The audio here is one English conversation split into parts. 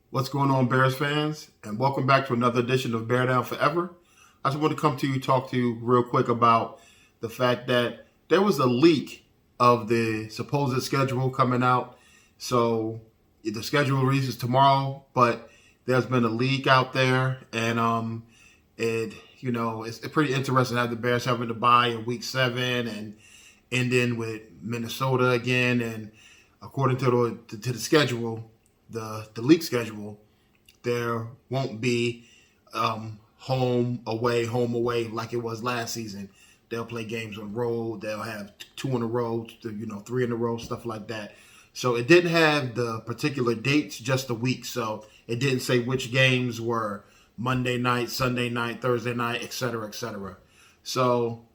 What's going on, Bears fans? And welcome back to another edition of Bear Down Forever. I just want to come to you, talk to you real quick about the fact that there was a leak of the supposed schedule coming out. So the schedule releases tomorrow, but there's been a leak out there, and it's pretty interesting to have the Bears having to bye in Week 7 and ending with Minnesota again. And according to the schedule, the league schedule, there won't be home away like it was last season. They'll play games on the road. They'll have 2 in a row, 3 in a row, stuff like that. So it didn't have the particular dates, just the week. So it didn't say which games were Monday night, Sunday night, Thursday night, et cetera, et cetera. So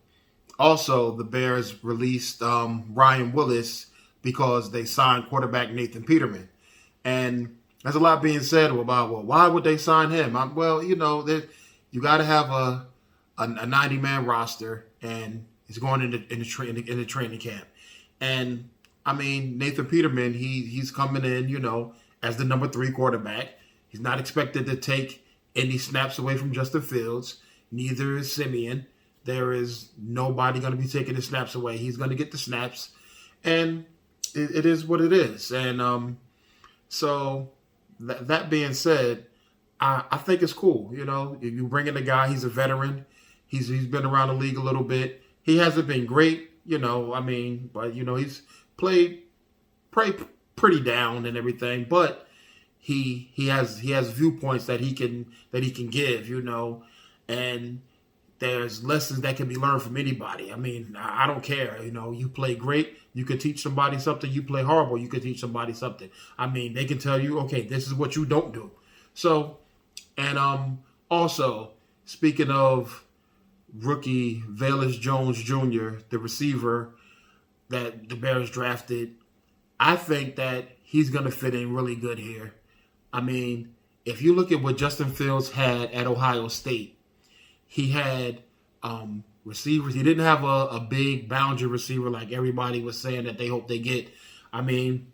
also the Bears released Ryan Willis because they signed quarterback Nathan Peterman. And there's a lot being said about, well, why would they sign him? You got to have a 90-man roster, and he's going into the training camp. And I mean, Nathan Peterman, he's coming in, as the number 3 quarterback. He's not expected to take any snaps away from Justin Fields. Neither is Simeon. There is nobody going to be taking the snaps away. He's going to get the snaps, and it is what it is. And so that being said, I think it's cool. If you bring in a guy, he's a veteran. He's been around the league a little bit. He hasn't been great, but he's played pretty down and everything. But he has viewpoints that he can give, and there's lessons that can be learned from anybody. I mean, I don't care. You play great, you could teach somebody something. You play horrible, you could teach somebody something. I mean, they can tell you, okay, this is what you don't do. So, and also, speaking of rookie Velus Jones Jr., the receiver that the Bears drafted, I think that he's going to fit in really good here. I mean, if you look at what Justin Fields had at Ohio State, he had receivers. He didn't have a big boundary receiver like everybody was saying that they hope they get. I mean,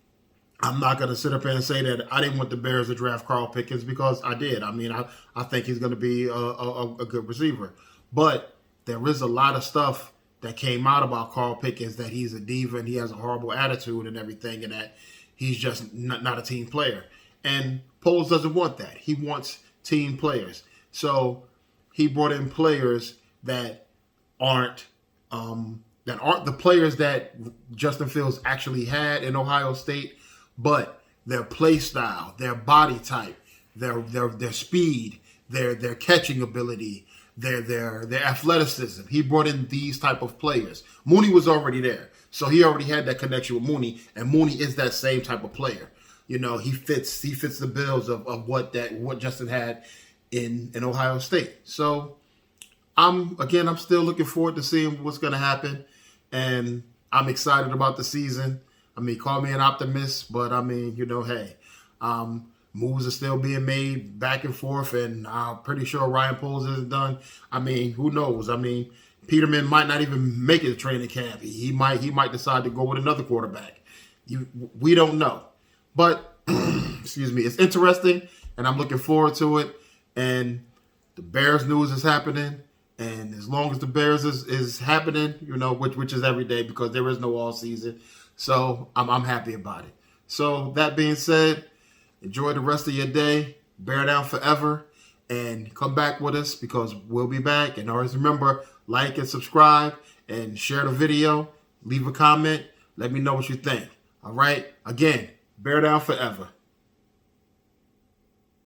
I'm not going to sit up here and say that I didn't want the Bears to draft Carl Pickens, because I did. I mean, I think he's going to be a good receiver. But there is a lot of stuff that came out about Carl Pickens, that he's a diva and he has a horrible attitude and everything, and that he's just not a team player. And Poles doesn't want that. He wants team players. So he brought in players that aren't the players that Justin Fields actually had in Ohio State, but their play style, their body type, their speed, their catching ability, their athleticism. He brought in these type of players. Mooney was already there, so he already had that connection with Mooney, and Mooney is that same type of player. He fits the bills of what Justin had in Ohio State. So I'm still looking forward to seeing what's going to happen, and I'm excited about the season. I mean, call me an optimist, but I mean, hey, moves are still being made back and forth, and I'm pretty sure Ryan Poles isn't done. I mean, who knows? I mean, Peterman might not even make it to training camp. He might decide to go with another quarterback. We don't know, but excuse me, it's interesting, and I'm looking forward to it. And the Bears news is happening, and as long as the Bears is happening, which is every day, because there is no all season. So I'm happy about it. So that being said, enjoy the rest of your day. Bear down forever, and come back with us, because we'll be back. And always remember, like and subscribe and share the video. Leave a comment. Let me know what you think. All right. Again, bear down forever.